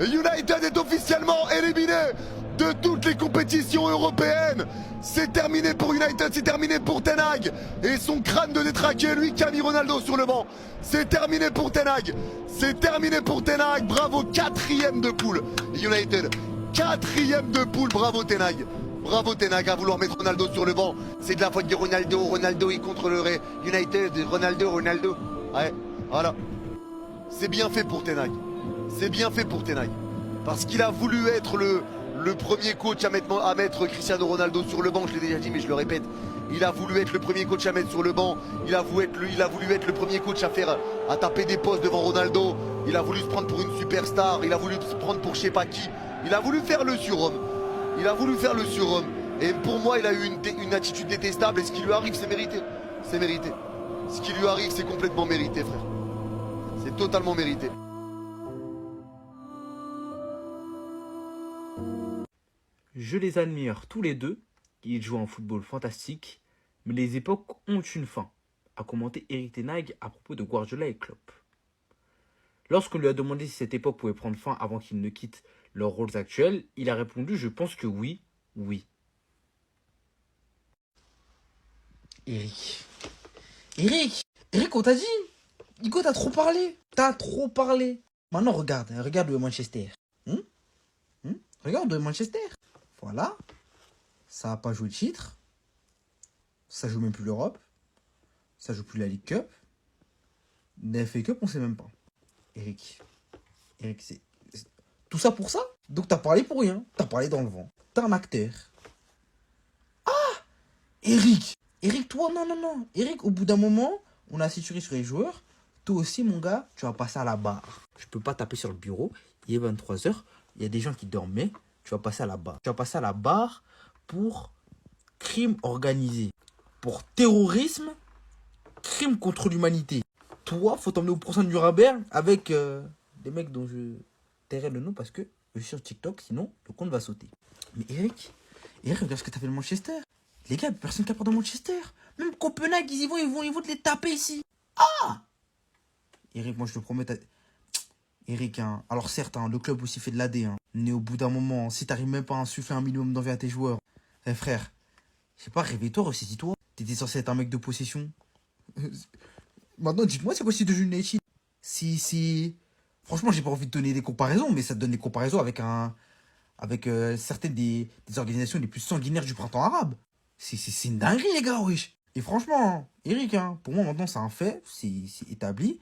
United est officiellement éliminé de toutes les compétitions européennes. C'est terminé pour United, c'est terminé pour Ten Hag. Et son crâne de détraqué, lui qui a mis Ronaldo sur le banc. C'est terminé pour Ten Hag. C'est terminé pour Ten Hag. Bravo, 4e de poule. United, 4e de poule. Bravo Ten Hag. Bravo Ten Hag à vouloir mettre Ronaldo sur le banc. C'est de la faute de Ronaldo. Ronaldo, il contrôlerait United. Ronaldo. Ouais, voilà. C'est bien fait pour Ten Hag. C'est bien fait pour Ten Hag. Parce qu'il a voulu être le premier coach à mettre Cristiano Ronaldo sur le banc. Je l'ai déjà dit, mais je le répète. Il a voulu être le premier coach à mettre sur le banc. Il a voulu être le premier coach à taper des postes devant Ronaldo. Il a voulu se prendre pour une superstar. Il a voulu se prendre pour je sais pas qui. Il a voulu faire le surhomme. Et pour moi, il a eu une attitude détestable. Et ce qui lui arrive, c'est mérité. C'est mérité. Ce qui lui arrive, c'est complètement mérité, frère. C'est totalement mérité. Je les admire tous les deux. Ils jouent un football fantastique. Mais les époques ont une fin, a commenté Erik ten Hag à propos de Guardiola et Klopp. Lorsqu'on lui a demandé si cette époque pouvait prendre fin avant qu'ils ne quittent leurs rôles actuels, il a répondu « Je pense que oui, oui ». Eric, on t'a dit. Nico, t'as trop parlé. Maintenant, regarde où est Manchester. Regarde où est Manchester. Voilà. Ça n'a pas joué le titre. Ça joue même plus l'Europe. Ça joue plus la League Cup. La FA Cup, on sait même pas. Eric, c'est... Tout ça pour ça? Donc t'as parlé pour rien. T'as parlé dans le vent. T'es un acteur. Eric, toi, non. Eric, au bout d'un moment, on a saturé sur les joueurs. Toi aussi, mon gars, tu vas passer à la barre. Je peux pas taper sur le bureau. Il est 23h. Il y a des gens qui dormaient. Tu vas passer à la barre. Tu vas passer à la barre pour crime organisé. Pour terrorisme, crime contre l'humanité. Toi, faut t'emmener au procès de Nuremberg avec des mecs dont je tairai le nom parce que je suis sur TikTok, sinon le compte va sauter. Mais Eric, regarde ce que t'as fait de Manchester. Les gars, personne qui a peur de Manchester. Même Copenhague, ils vont te les taper ici. Eric, moi je te promets... Eric, hein, alors certes, hein, le club aussi fait de l'AD. Hein, mais au bout d'un moment, si t'arrives même pas à insuffler un minimum d'envie à tes joueurs... frère, je sais pas, réveille-toi, ressaisis-toi. T'étais censé être un mec de possession. Maintenant, dites-moi, c'est quoi ce de United? Si... Franchement, j'ai pas envie de donner des comparaisons, mais ça te donne des comparaisons avec certaines des organisations les plus sanguinaires du printemps arabe. C'est une dinguerie, les gars, wesh. Et franchement, Eric, hein, pour moi, maintenant, c'est un fait, c'est établi.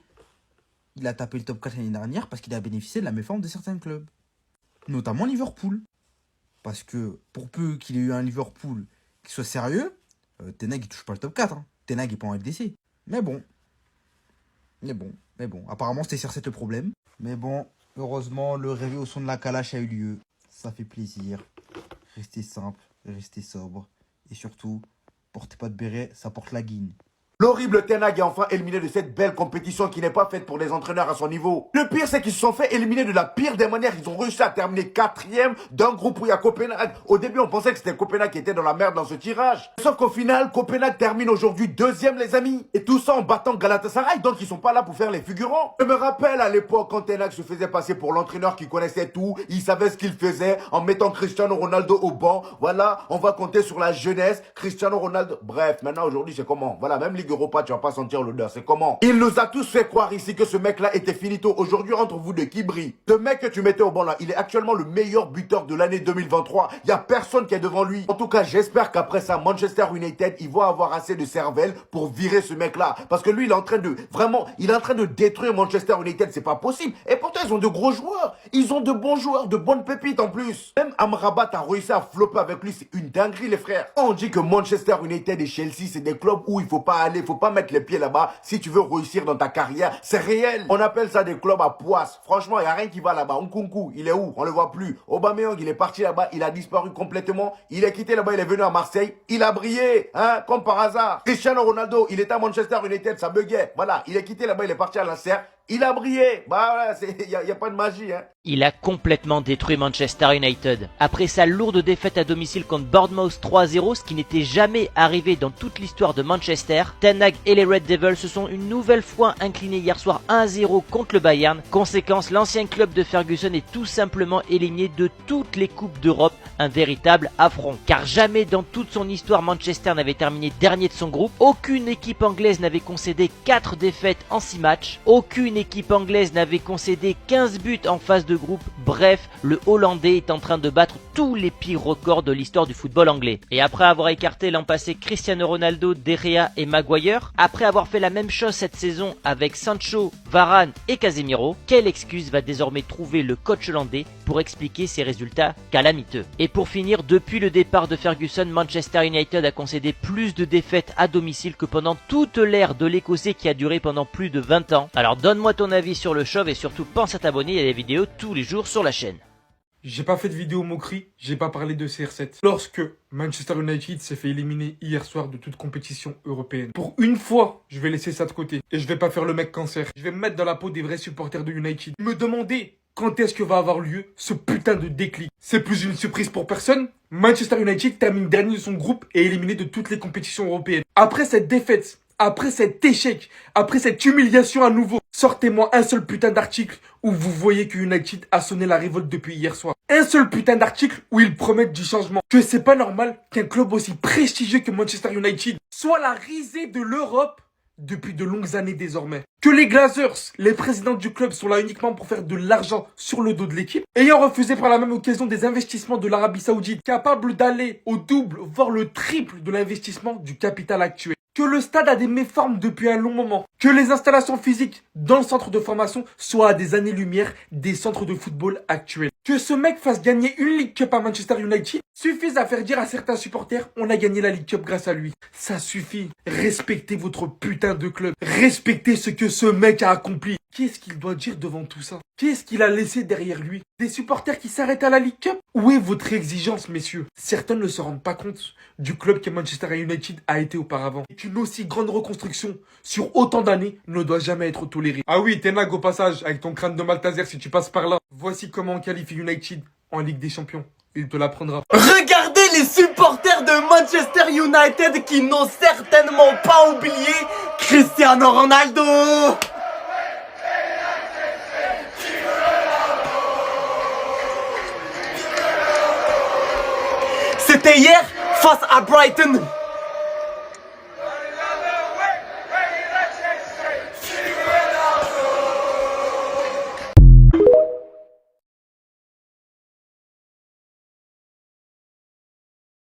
Il a tapé le top 4 l'année dernière parce qu'il a bénéficié de la méforme de certains clubs. Notamment Liverpool. Parce que, pour peu qu'il ait eu un Liverpool qui soit sérieux, Ten Hag, il touche pas le top 4. Hein. Ten Hag est pas en LDC. Mais bon. Apparemment, c'était CR7 le problème. Mais bon, heureusement, le réveil au son de la calache a eu lieu. Ça fait plaisir. Restez simple, restez sobre. Et surtout, portez pas de béret, ça porte la guine. L'horrible Ten Hag est enfin éliminé de cette belle compétition qui n'est pas faite pour les entraîneurs à son niveau. Le pire, c'est qu'ils se sont fait éliminer de la pire des manières. Ils ont réussi à terminer 4e d'un groupe où il y a Copenhague. Au début, on pensait que c'était Copenhague qui était dans la merde dans ce tirage. Sauf qu'au final, Copenhague termine aujourd'hui 2e, les amis. Et tout ça en battant Galatasaray, donc ils sont pas là pour faire les figurants. Je me rappelle à l'époque quand Ten Hag se faisait passer pour l'entraîneur qui connaissait tout. Il savait ce qu'il faisait en mettant Cristiano Ronaldo au banc. Voilà, on va compter sur la jeunesse. Cristiano Ronaldo. Bref, maintenant aujourd'hui, c'est comment? Voilà, même Ligue Europa, tu vas pas sentir l'odeur, c'est comment? Il nous a tous fait croire ici que ce mec-là était finito. Aujourd'hui, entre vous deux, qui brille? Ce mec que tu mettais au banc là, il est actuellement le meilleur buteur de l'année 2023. Il y a personne qui est devant lui. En tout cas, j'espère qu'après ça, Manchester United, ils vont avoir assez de cervelle pour virer ce mec-là. Parce que lui, il est en train de détruire Manchester United, c'est pas possible. Et pourtant, ils ont de gros joueurs. Ils ont de bons joueurs, de bonnes pépites en plus. Même Amrabat a réussi à flopper avec lui, c'est une dinguerie, les frères. On dit que Manchester United et Chelsea, c'est des clubs où il faut pas aller, faut pas mettre les pieds là-bas si tu veux réussir dans ta carrière. C'est réel. On appelle ça des clubs à poisse. Franchement, il n'y a rien qui va là-bas. Nkunku, il est où? On le voit plus. Aubameyang, il est parti là-bas, il a disparu complètement. Il est quitté là-bas, il est venu à Marseille. Il a brillé, hein, comme par hasard. Cristiano Ronaldo, il était à Manchester United, ça buguait. Voilà, il est quitté là-bas, il est parti à l'Inter. il a brillé. Bah voilà, il y a pas de magie, hein. Il a complètement détruit Manchester United. Après sa lourde défaite à domicile contre Bournemouth 3-0, ce qui n'était jamais arrivé dans toute l'histoire de Manchester, Ten Hag et les Red Devils se sont une nouvelle fois inclinés hier soir 1-0 contre le Bayern. Conséquence, l'ancien club de Ferguson est tout simplement éliminé de toutes les coupes d'Europe, un véritable affront. Car jamais dans toute son histoire Manchester n'avait terminé dernier de son groupe, aucune équipe anglaise n'avait concédé 4 défaites en 6 matchs, aucune équipe anglaise n'avait concédé 15 buts en phase de groupe. Bref, le Hollandais est en train de battre tous les pires records de l'histoire du football anglais. Et après avoir écarté l'an passé Cristiano Ronaldo, De Gea et Maguire, après avoir fait la même chose cette saison avec Sancho, Varane et Casemiro, quelle excuse va désormais trouver le coach hollandais pour expliquer ces résultats calamiteux? Et pour finir, depuis le départ de Ferguson, Manchester United a concédé plus de défaites à domicile que pendant toute l'ère de l'Écossais qui a duré pendant plus de 20 ans. Alors donne-moi ton avis sur le chauve et surtout pense à t'abonner, il y a des vidéos tous les jours sur la chaîne. J'ai pas fait de vidéo moquerie, j'ai pas parlé de CR7. Lorsque Manchester United s'est fait éliminer hier soir de toute compétition européenne. Pour une fois, je vais laisser ça de côté. Et je vais pas faire le mec cancer. Je vais me mettre dans la peau des vrais supporters de United. Me demander quand est-ce que va avoir lieu ce putain de déclic. C'est plus une surprise pour personne. Manchester United termine dernier de son groupe et est éliminé de toutes les compétitions européennes. Après cette défaite, après cet échec, après cette humiliation à nouveau, sortez-moi un seul putain d'article où vous voyez que United a sonné la révolte depuis hier soir. Un seul putain d'article où ils promettent du changement. Que c'est pas normal qu'un club aussi prestigieux que Manchester United soit la risée de l'Europe depuis de longues années désormais. Que les Glazers, les présidents du club, sont là uniquement pour faire de l'argent sur le dos de l'équipe, ayant refusé par la même occasion des investissements de l'Arabie Saoudite, capable d'aller au double, voire le triple de l'investissement du capital actuel. Que le stade a des méformes depuis un long moment. Que les installations physiques dans le centre de formation soient à des années-lumière des centres de football actuels. Que ce mec fasse gagner une League Cup à Manchester United suffise à faire dire à certains supporters on a gagné la League Cup grâce à lui. Ça suffit. Respectez votre putain de club. Respectez ce que ce mec a accompli. Qu'est-ce qu'il doit dire devant tout ça? Qu'est-ce qu'il a laissé derrière lui? Des supporters qui s'arrêtent à la League Cup? Où est votre exigence, messieurs? Certains ne se rendent pas compte du club que Manchester United a été auparavant. Et qu'une aussi grande reconstruction sur autant d'années ne doit jamais être tolérée. Ah oui, Ten Hag au passage, avec ton crâne de Maltaser si tu passes par là. Voici comment on qualifie United en Ligue des Champions. Il te l'apprendra. Regardez les supporters de Manchester United qui n'ont certainement pas oublié Cristiano Ronaldo. C'était hier face à Brighton.